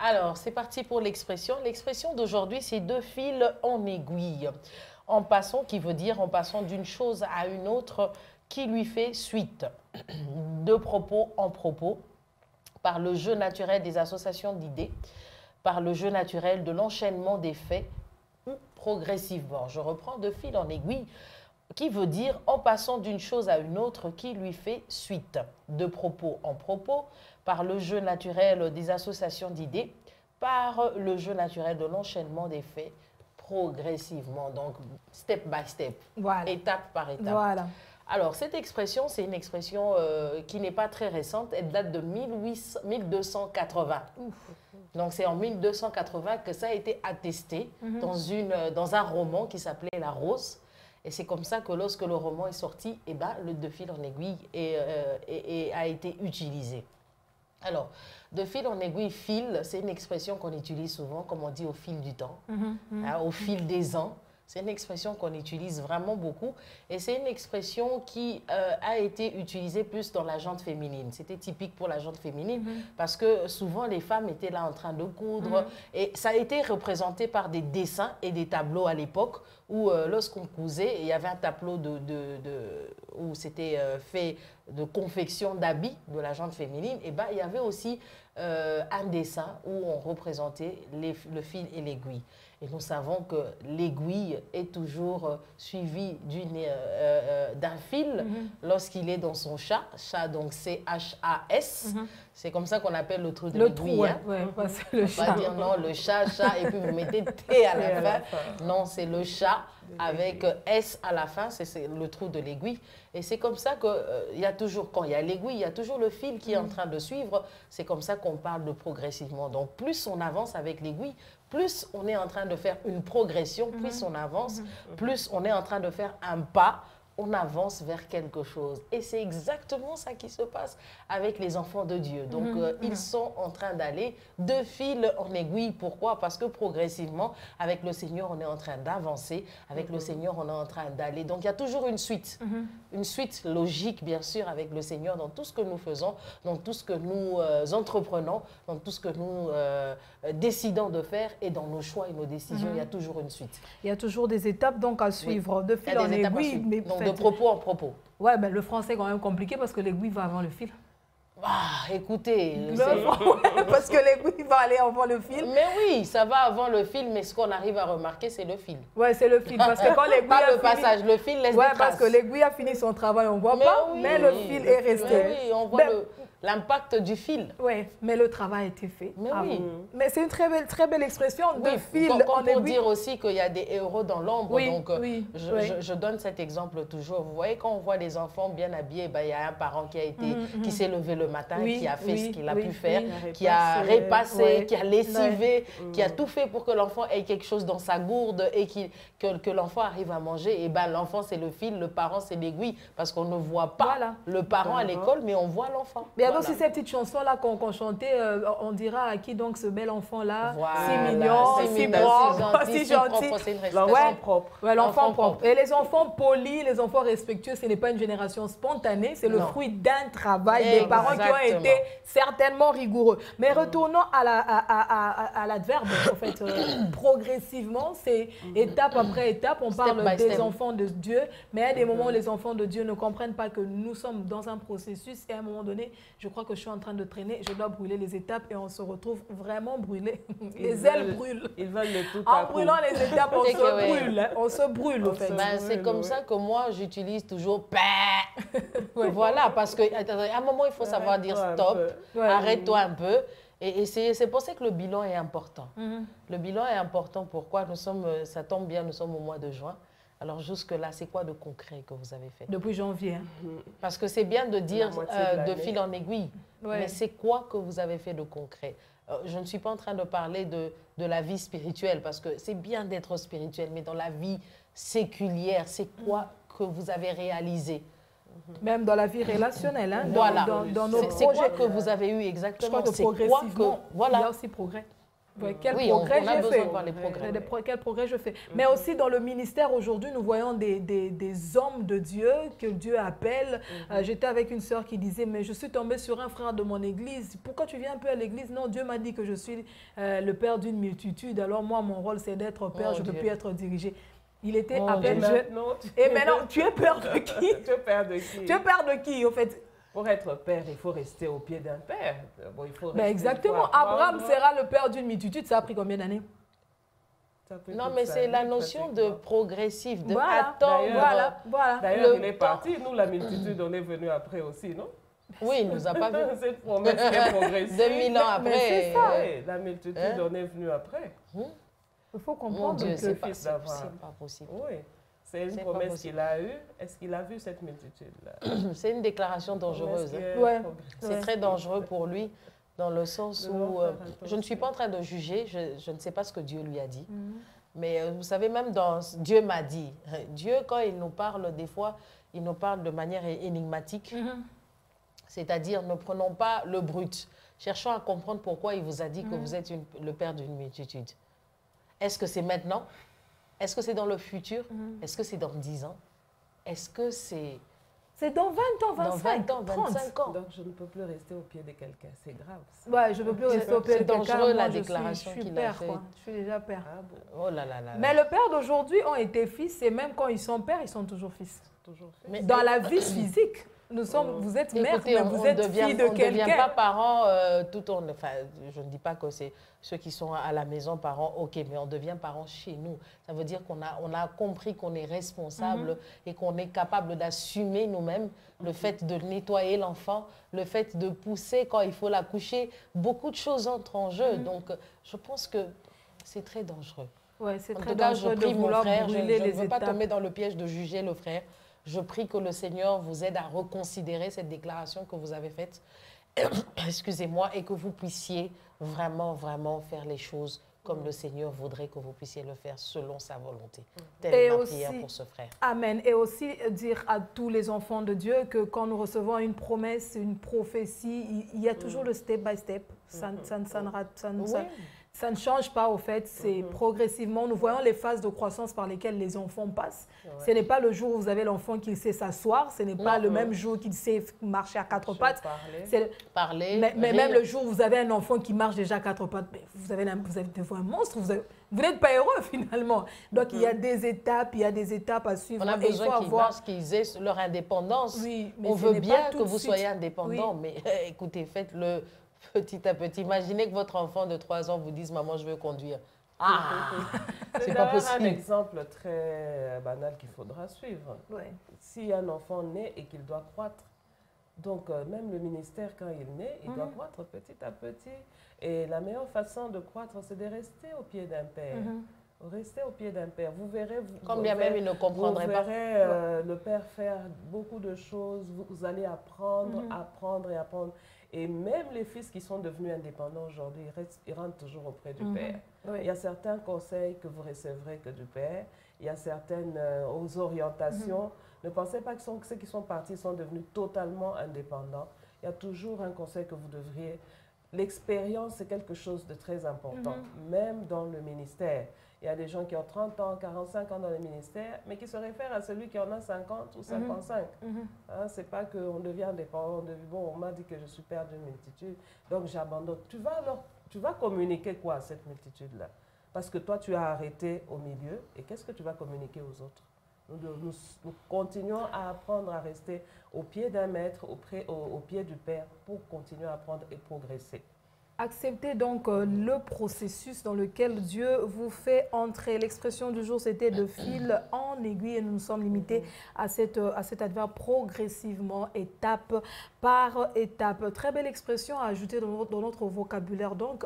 Alors, c'est parti pour l'expression. L'expression d'aujourd'hui, c'est de fil en aiguille. En passant, qui veut dire en passant d'une chose à une autre qui lui fait suite. De propos en propos, par le jeu naturel des associations d'idées, par le jeu naturel de l'enchaînement des faits ou progressivement. Je reprends de fil en aiguille, qui veut dire en passant d'une chose à une autre qui lui fait suite. De propos en propos, par le jeu naturel des associations d'idées, par le jeu naturel de l'enchaînement des faits progressivement, donc step by step, voilà. Étape par étape. Voilà. Alors, cette expression, c'est une expression qui n'est pas très récente, elle date de 1280. Ouf. Donc, c'est en 1280 que ça a été attesté dans un roman qui s'appelait La Rose. Et c'est comme ça que lorsque le roman est sorti, eh ben, le de fil en aiguille a été utilisé. Alors, de fil en aiguille, fil, c'est une expression qu'on utilise souvent, comme on dit, au fil du temps, hein, au fil des ans. C'est une expression qu'on utilise vraiment beaucoup et c'est une expression qui a été utilisée plus dans la gente féminine. C'était typique pour la gente féminine parce que souvent les femmes étaient là en train de coudre et ça a été représenté par des dessins et des tableaux à l'époque où lorsqu'on cousait, il y avait un tableau où c'était fait de confection d'habits de la gente féminine, et ben, il y avait aussi un dessin où on représentait le fil et l'aiguille. Et nous savons que l'aiguille est toujours suivie d'un fil lorsqu'il est dans son chat. Chat, donc C-H-A-S. C'est comme ça qu'on appelle le trou de l'aiguille. Ouais, hein. ouais, On le ne chat. pas dire non, le chat, et puis vous mettez T à la fin. Non, c'est le chat avec S à la fin, c'est le trou de l'aiguille. Et c'est comme ça qu'il y a toujours, quand il y a l'aiguille, il y a toujours le fil qui est en train de suivre. C'est comme ça qu'on parle de progressivement. Donc plus on avance avec l'aiguille, plus on est en train de faire une progression, plus on avance, plus on est en train de faire un pas, on avance vers quelque chose. Et c'est exactement ça qui se passe avec les enfants de Dieu. Donc, ils sont en train d'aller de fil en aiguille. Pourquoi? Parce que progressivement, avec le Seigneur, on est en train d'avancer. Avec le Seigneur, on est en train d'aller. Donc, il y a toujours une suite. Une suite logique, bien sûr, avec le Seigneur dans tout ce que nous faisons, dans tout ce que nous entreprenons, dans tout ce que nous décidons de faire et dans nos choix et nos décisions. Il y a toujours une suite. Il y a toujours des étapes donc à suivre, de fil en aiguille. Mais donc, de propos en propos. Ouais, mais le français est quand même compliqué parce que l'aiguille va avant le fil. Ah, écoutez, parce que l'aiguille va aller avant le fil. Mais oui, ça va avant le fil, mais ce qu'on arrive à remarquer, c'est le fil. Ouais, c'est le fil. Parce que quand l'aiguille pas le passage, le fil laisse des traces. Parce que l'aiguille a fini son travail, on ne voit pas, mais le fil est resté. Mais oui, on voit l'impact du fil. Oui, mais le travail a été fait. Mais oui. Mais c'est une très belle expression de fil en aiguille. Pour dire aussi qu'il y a des héros dans l'ombre. Oui, donc, je donne cet exemple toujours. Vous voyez, quand on voit les enfants bien habillés, il y a un parent qui s'est levé le matin, qui a fait ce qu'il a pu faire, qui a repassé, qui a lessivé, qui a tout fait pour que l'enfant ait quelque chose dans sa gourde et que l'enfant arrive à manger. Et ben, l'enfant, c'est le fil, le parent, c'est l'aiguille. Parce qu'on ne voit pas le parent à l'école, mais on voit l'enfant. Donc, si ces petites chansons-là qu'on chantait, on dira à qui donc ce bel enfant-là, si mignon, si propre, si gentil. L'enfant propre. Ouais, l'enfant propre. Et les enfants polis, les enfants respectueux, ce n'est pas une génération spontanée, c'est le fruit d'un travail des parents qui ont été certainement rigoureux. Mais retournons à l'adverbe, en fait, progressivement, c'est étape après étape, on parle des enfants de Dieu, mais il y a des moments où les enfants de Dieu ne comprennent pas que nous sommes dans un processus et à un moment donné, je crois que je suis en train de traîner, je dois brûler les étapes et on se retrouve vraiment brûlés. Les ailes brûlent. Ils veulent le tout en brûlant les étapes, on se brûle. Hein, on se brûle, en fait. C'est comme ça que moi, j'utilise toujours voilà, parce qu'à un moment, il faut savoir dire stop, arrête-toi un peu. Et c'est pour ça que le bilan est important. Le bilan est important. Pourquoi? Ça tombe bien, nous sommes au mois de juin. Alors jusque-là, c'est quoi de concret que vous avez fait? Depuis janvier. Parce que c'est bien de dire de fil en aiguille, mais c'est quoi que vous avez fait de concret? Je ne suis pas en train de parler de la vie spirituelle, parce que c'est bien d'être spirituel, mais dans la vie séculière, c'est quoi que vous avez réalisé? Même dans la vie relationnelle, hein, voilà. dans nos projets. C'est quoi que vous avez eu exactement? Je crois que progressivement, il y a aussi progrès. Quel progrès j'ai fait. Quel progrès je fais. Mais aussi dans le ministère aujourd'hui, nous voyons des hommes de Dieu que Dieu appelle. J'étais avec une sœur qui disait, mais je suis tombée sur un frère de mon église. Pourquoi tu viens un peu à l'église? Non, Dieu m'a dit que je suis le père d'une multitude. Alors moi, mon rôle, c'est d'être père. Je ne peux plus être dirigé. Il était à peine jeune. Et maintenant, tu es père de qui? Tu es père de qui? Tu es père de qui, au fait? Pour être père, il faut rester au pied d'un père. Bon, il faut rester exactement. Abraham sera le père d'une multitude. Ça a pris combien d'années? Non, mais c'est la notion de progressif, de attendre. Voilà. D'ailleurs, il est parti. Nous, la multitude, on est venu après aussi, non? Oui, il ne nous a pas vu. Cette promesse qui est progressive. 2000 ans après. C'est ça. Oui, la multitude, on est venu après. Il faut comprendre que c'est pas possible. Oui. C'est une promesse qu'il a eue. Est-ce qu'il a vu cette multitude-là? C'est une déclaration dangereuse. C'est très dangereux pour lui, dans le sens où je ne suis pas en train de juger, je ne sais pas ce que Dieu lui a dit. Mais vous savez, même dans Dieu m'a dit, Dieu, quand il nous parle, des fois, il nous parle de manière énigmatique. C'est-à-dire, ne prenons pas le brut. Cherchons à comprendre pourquoi il vous a dit que vous êtes le père d'une multitude. Est-ce que c'est maintenant? Est-ce que c'est dans le futur? Est-ce que c'est dans 10 ans? Est-ce que c'est... C'est dans 20 ans, 25 ans, 25 ans. Donc, je ne peux plus rester au pied de quelqu'un. C'est grave. Ouais, je ne peux plus rester au pied de quelqu'un. C'est dangereux, la déclaration qu'il a faite. Je suis déjà père. Ah bon. Oh là là là. Mais le père d'aujourd'hui ont été fils et même quand ils sont pères, ils sont toujours fils. Mais dans la vie physique, vous êtes mère, mais vous êtes fille de quelqu'un. On ne devient pas parents enfin, je ne dis pas que c'est ceux qui sont à la maison parents, ok, mais on devient parents chez nous. Ça veut dire qu'on a compris qu'on est responsable et qu'on est capable d'assumer nous-mêmes le fait de nettoyer l'enfant, le fait de pousser quand il faut la coucher. Beaucoup de choses entrent en jeu. Donc, je pense que c'est très dangereux. Ouais, c'est très dangereux de vouloir brûler les étapes. Je ne veux pas tomber dans le piège de juger le frère. Je prie que le Seigneur vous aide à reconsidérer cette déclaration que vous avez faite, excusez-moi, et que vous puissiez vraiment, vraiment faire les choses comme le Seigneur voudrait que vous puissiez le faire selon sa volonté. Telle est ma prière pour ce frère. Amen. Et aussi dire à tous les enfants de Dieu que quand nous recevons une promesse, une prophétie, il y a toujours le step by step. Ça ne change pas, au fait, c'est progressivement. Nous voyons les phases de croissance par lesquelles les enfants passent. Ce n'est pas le jour où vous avez l'enfant qui sait s'asseoir, ce n'est pas le même jour qu'il sait marcher à quatre pattes. Parler, mais même le jour où vous avez un enfant qui marche déjà à quatre pattes, vous avez devant un monstre, vous n'êtes pas heureux finalement. Donc il y a des étapes, à suivre. On a besoin qu'ils aient leur indépendance. Oui, mais on veut bien que vous soyez indépendant, mais écoutez, faites-le petit à petit. Imaginez que votre enfant de 3 ans vous dise « Maman, je veux conduire ». C'est pas possible. Un exemple très banal qu'il faudra suivre. Si un enfant naît et qu'il doit croître, donc même le ministère, quand il naît, il doit croître petit à petit. Et la meilleure façon de croître, c'est de rester au pied d'un père. Restez au pied d'un père. Vous verrez... Comme bien même il ne comprendrait pas. Vous verrez le père faire beaucoup de choses. Vous allez apprendre, apprendre et apprendre. Et même les fils qui sont devenus indépendants aujourd'hui, ils rentrent toujours auprès du père. Il y a certains conseils que vous recevrez que du père. Il y a certaines orientations. Ne pensez pas que ceux qui sont partis sont devenus totalement indépendants. Il y a toujours un conseil que vous devriez... L'expérience, c'est quelque chose de très important, même dans le ministère. Il y a des gens qui ont 30 ans, 45 ans dans le ministère, mais qui se réfèrent à celui qui en a 50 ou 55. Hein, c'est pas qu'on devient indépendant, bon, on m'a dit que je suis père d'une multitude, donc j'abandonne. Tu vas communiquer quoi à cette multitude-là? Parce que toi, tu as arrêté au milieu, et qu'est-ce que tu vas communiquer aux autres? Nous continuons à apprendre à rester au pied d'un maître, au pied du Père, pour continuer à apprendre et progresser. Acceptez donc le processus dans lequel Dieu vous fait entrer. L'expression du jour, c'était de fil en aiguille, et nous nous sommes limités à cet adverbe progressivement, étape par étape. Très belle expression à ajouter dans notre vocabulaire donc.